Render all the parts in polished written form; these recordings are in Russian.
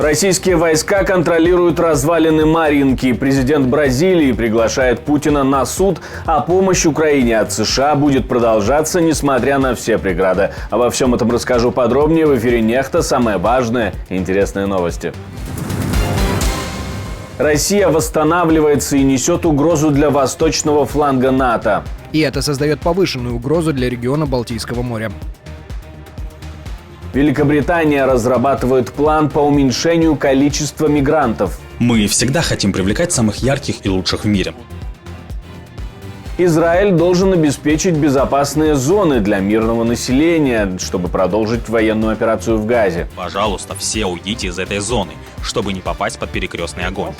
Российские войска контролируют развалины Марьинки. Президент Бразилии приглашает Путина на суд, а помощь Украине от США будет продолжаться, несмотря на все преграды. Обо всем этом расскажу подробнее в эфире «Нехта». Самые важные и интересные новости. Россия восстанавливается и несет угрозу для восточного фланга НАТО. И это создает повышенную угрозу для региона Балтийского моря. Великобритания разрабатывает план по уменьшению количества мигрантов. Мы всегда хотим привлекать самых ярких и лучших в мире. Израиль должен обеспечить безопасные зоны для мирного населения, чтобы продолжить военную операцию в Газе. Пожалуйста, все уйдите из этой зоны, чтобы не попасть под перекрестный огонь.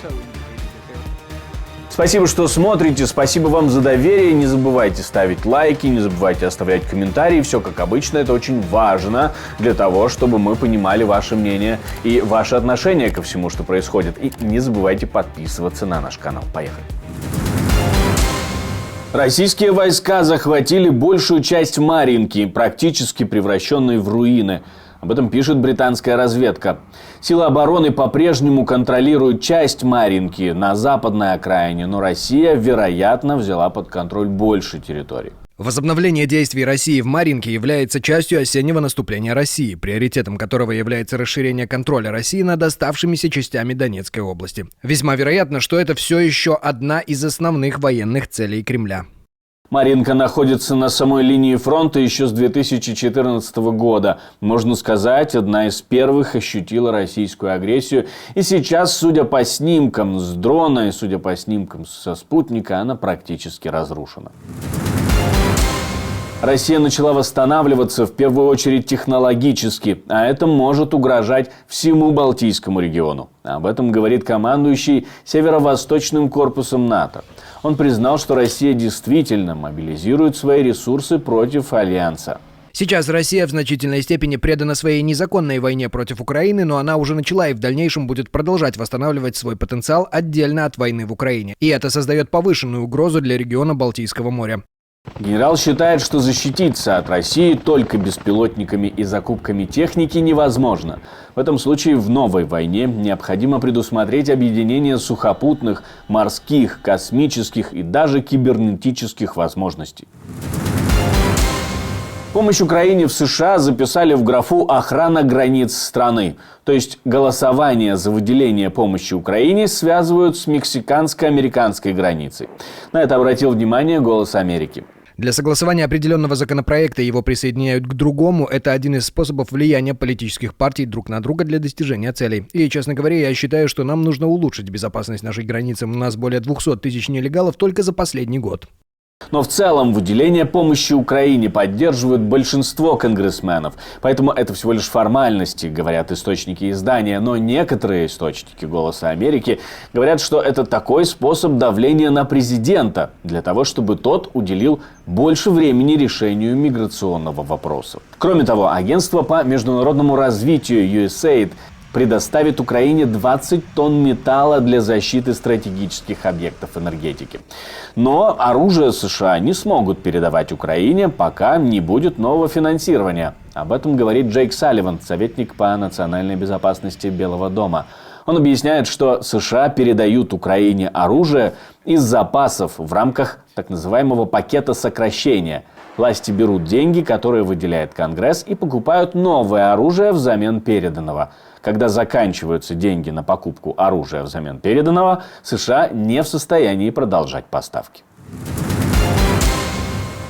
Спасибо, что смотрите, спасибо вам за доверие. Не забывайте ставить лайки, не забывайте оставлять комментарии. Все как обычно, это очень важно для того, чтобы мы понимали ваше мнение и ваше отношение ко всему, что происходит. И не забывайте подписываться на наш канал. Поехали. Российские войска захватили большую часть Марьинки, практически превращенной в руины. Об этом пишет британская разведка. Силы обороны по-прежнему контролируют часть Марьинки на западной окраине, но Россия, вероятно, взяла под контроль больше территорий. Возобновление действий России в Марьинке является частью осеннего наступления России, приоритетом которого является расширение контроля России над оставшимися частями Донецкой области. Весьма вероятно, что это все еще одна из основных военных целей Кремля. Марьинка находится на самой линии фронта еще с 2014 года. Можно сказать, одна из первых ощутила российскую агрессию. И сейчас, судя по снимкам с дрона и судя по снимкам со спутника, она практически разрушена. Россия начала восстанавливаться в первую очередь технологически, а это может угрожать всему Балтийскому региону. Об этом говорит командующий Северо-Восточным корпусом НАТО. Он признал, что Россия действительно мобилизирует свои ресурсы против Альянса. Сейчас Россия в значительной степени предана своей незаконной войне против Украины, но она уже начала и в дальнейшем будет продолжать восстанавливать свой потенциал отдельно от войны в Украине. И это создает повышенную угрозу для региона Балтийского моря. Генерал считает, что защититься от России только беспилотниками и закупками техники невозможно. В этом случае в новой войне необходимо предусмотреть объединение сухопутных, морских, космических и даже кибернетических возможностей. Помощь Украине в США записали в графу «Охрана границ страны». То есть голосование за выделение помощи Украине связывают с мексиканско-американской границей. На это обратил внимание «Голос Америки». Для согласования определенного законопроекта его присоединяют к другому. Это один из способов влияния политических партий друг на друга для достижения целей. И, честно говоря, я считаю, что нам нужно улучшить безопасность нашей границы. У нас более 200 тысяч нелегалов только за последний год. Но в целом выделение помощи Украине поддерживают большинство конгрессменов. Поэтому это всего лишь формальности, говорят источники издания. Но некоторые источники «Голоса Америки» говорят, что это такой способ давления на президента, для того, чтобы тот уделил больше времени решению миграционного вопроса. Кроме того, агентство по международному развитию USAID предоставит Украине 20 тонн металла для защиты стратегических объектов энергетики. Но оружие США не смогут передавать Украине, пока не будет нового финансирования. Об этом говорит Джейк Салливан, советник по национальной безопасности Белого дома. Он объясняет, что США передают Украине оружие из запасов в рамках так называемого пакета сокращения. Власти берут деньги, которые выделяет Конгресс, и покупают новое оружие взамен переданного. Когда заканчиваются деньги на покупку оружия взамен переданного, США не в состоянии продолжать поставки.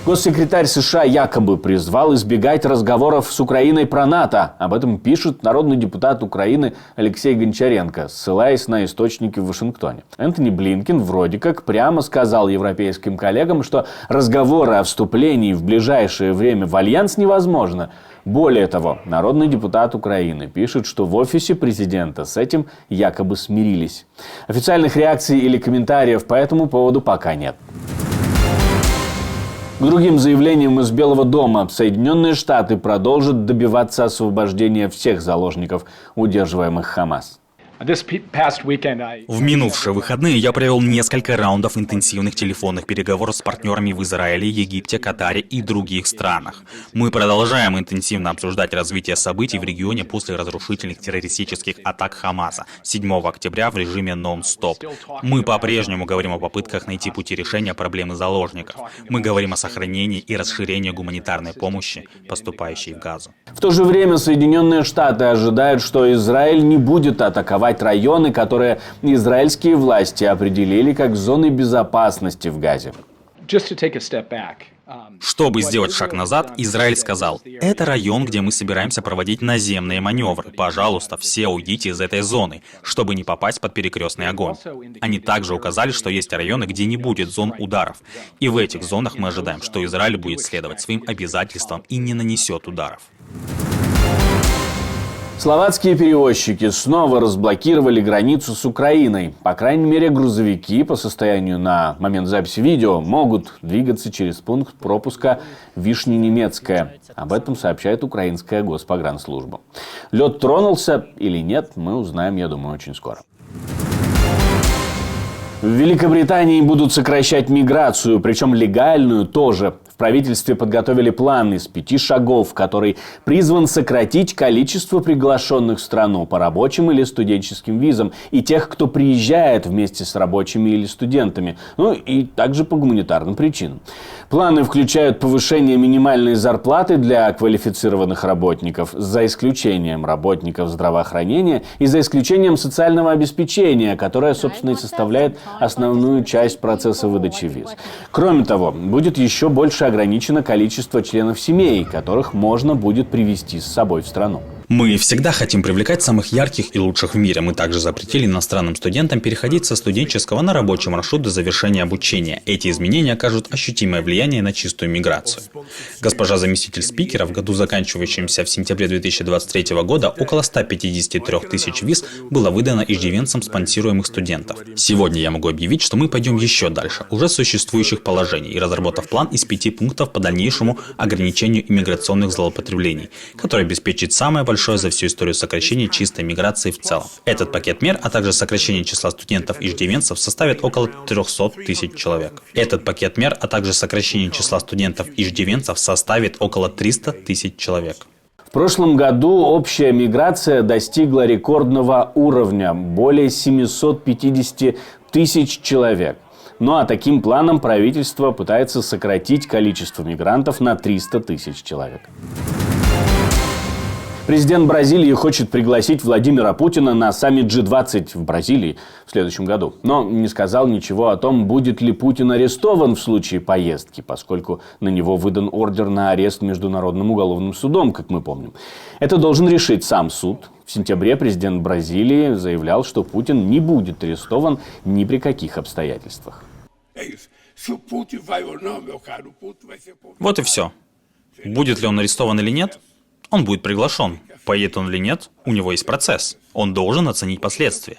Госсекретарь США якобы призвал избегать разговоров с Украиной про НАТО. Об этом пишет народный депутат Украины Алексей Гончаренко, ссылаясь на источники в Вашингтоне. Энтони Блинкен вроде как прямо сказал европейским коллегам, что разговоры о вступлении в ближайшее время в Альянс невозможно. Более того, народный депутат Украины пишет, что в офисе президента с этим якобы смирились. Официальных реакций или комментариев по этому поводу пока нет. К другим заявлениям из Белого дома Соединенные Штаты продолжат добиваться освобождения всех заложников, удерживаемых Хамас. В минувшие выходные я провел несколько раундов интенсивных телефонных переговоров с партнерами в Израиле, Египте, Катаре и других странах. Мы продолжаем интенсивно обсуждать развитие событий в регионе после разрушительных террористических атак Хамаса 7 октября в режиме нон-стоп. Мы по-прежнему говорим о попытках найти пути решения проблемы заложников. Мы говорим о сохранении и расширении гуманитарной помощи, поступающей в Газу. В то же время Соединенные Штаты ожидают, что Израиль не будет атаковать районы, которые израильские власти определили как зоны безопасности в Газе. Чтобы сделать шаг назад, Израиль сказал: «Это район, где мы собираемся проводить наземные маневры. Пожалуйста, все уйдите из этой зоны, чтобы не попасть под перекрестный огонь». Они также указали, что есть районы, где не будет зон ударов. И в этих зонах мы ожидаем, что Израиль будет следовать своим обязательствам и не нанесет ударов. Словацкие перевозчики снова разблокировали границу с Украиной. По крайней мере, грузовики по состоянию на момент записи видео могут двигаться через пункт пропуска Вишненемецкая. Об этом сообщает украинская госпогранслужба. Лед тронулся или нет, мы узнаем, я думаю, очень скоро. В Великобритании будут сокращать миграцию, причем легальную тоже. В правительстве подготовили план из 5 шагов, который призван сократить количество приглашенных в страну по рабочим или студенческим визам и тех, кто приезжает вместе с рабочими или студентами, ну и также по гуманитарным причинам. Планы включают повышение минимальной зарплаты для квалифицированных работников, за исключением работников здравоохранения и за исключением социального обеспечения, которое, собственно, и составляет основную часть процесса выдачи виз. Кроме того, будет еще больше ограничено количество членов семей, которых можно будет привезти с собой в страну. Мы всегда хотим привлекать самых ярких и лучших в мире. Мы также запретили иностранным студентам переходить со студенческого на рабочий маршрут до завершения обучения. Эти изменения окажут ощутимое влияние на чистую миграцию. Госпожа заместитель спикера, в году, заканчивающемся в сентябре 2023 года, около 153 тысяч виз было выдано иждивенцам спонсируемых студентов. Сегодня я могу объявить, что мы пойдем еще дальше, уже существующих положений, и разработав план из 5 пунктов по дальнейшему ограничению иммиграционных злоупотреблений, который обеспечит самое большое за всю историю сокращения чистой миграции в целом. Этот пакет мер, а также сокращение числа студентов-иждивенцев составит около 300 тысяч человек. Этот пакет мер, а также сокращение числа студентов-иждивенцев составит около 300 тысяч человек. В прошлом году общая миграция достигла рекордного уровня – более 750 тысяч человек. Ну а таким планом правительство пытается сократить количество мигрантов на 300 тысяч человек. Президент Бразилии хочет пригласить Владимира Путина на саммит G20 в Бразилии в следующем году. Но не сказал ничего о том, будет ли Путин арестован в случае поездки, поскольку на него выдан ордер на арест Международным уголовным судом, как мы помним. Это должен решить сам суд. В сентябре президент Бразилии заявлял, что Путин не будет арестован ни при каких обстоятельствах. Вот и все. Будет ли он арестован или нет? Он будет приглашен. Поедет он или нет, у него есть процесс. Он должен оценить последствия.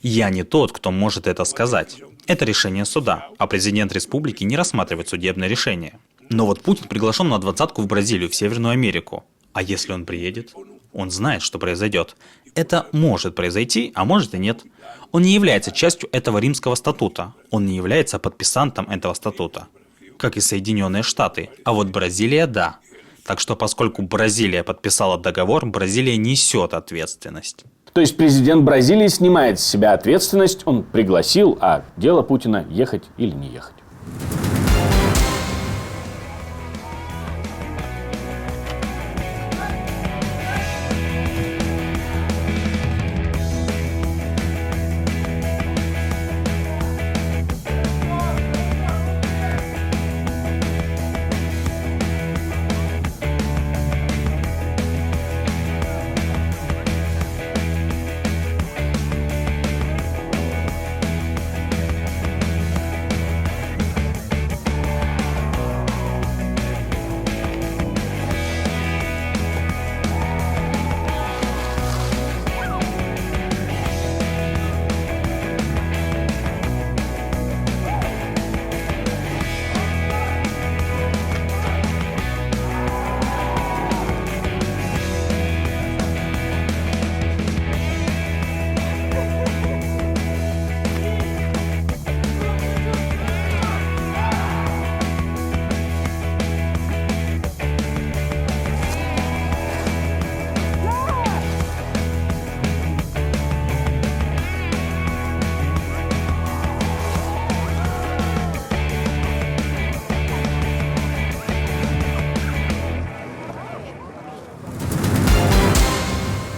Я не тот, кто может это сказать. Это решение суда, а президент республики не рассматривает судебное решение. Но вот Путин приглашен на 20-ку в Бразилию, в Северную Америку. А если он приедет? Он знает, что произойдет. Это может произойти, а может и нет. Он не является частью этого Римского статута. Он не является подписантом этого статута. Как и Соединенные Штаты. А вот Бразилия – да. Так что, поскольку Бразилия подписала договор, Бразилия несет ответственность. То есть президент Бразилии снимает с себя ответственность, он пригласил, а дело Путина ехать или не ехать.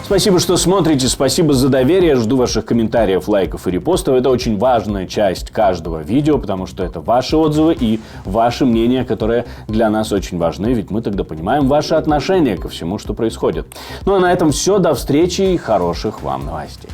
Спасибо, что смотрите, спасибо за доверие. Жду ваших комментариев, лайков и репостов. Это очень важная часть каждого видео, потому что это ваши отзывы и ваши мнения, которые для нас очень важны, ведь мы тогда понимаем ваше отношение ко всему, что происходит. Ну а на этом все. До встречи и хороших вам новостей.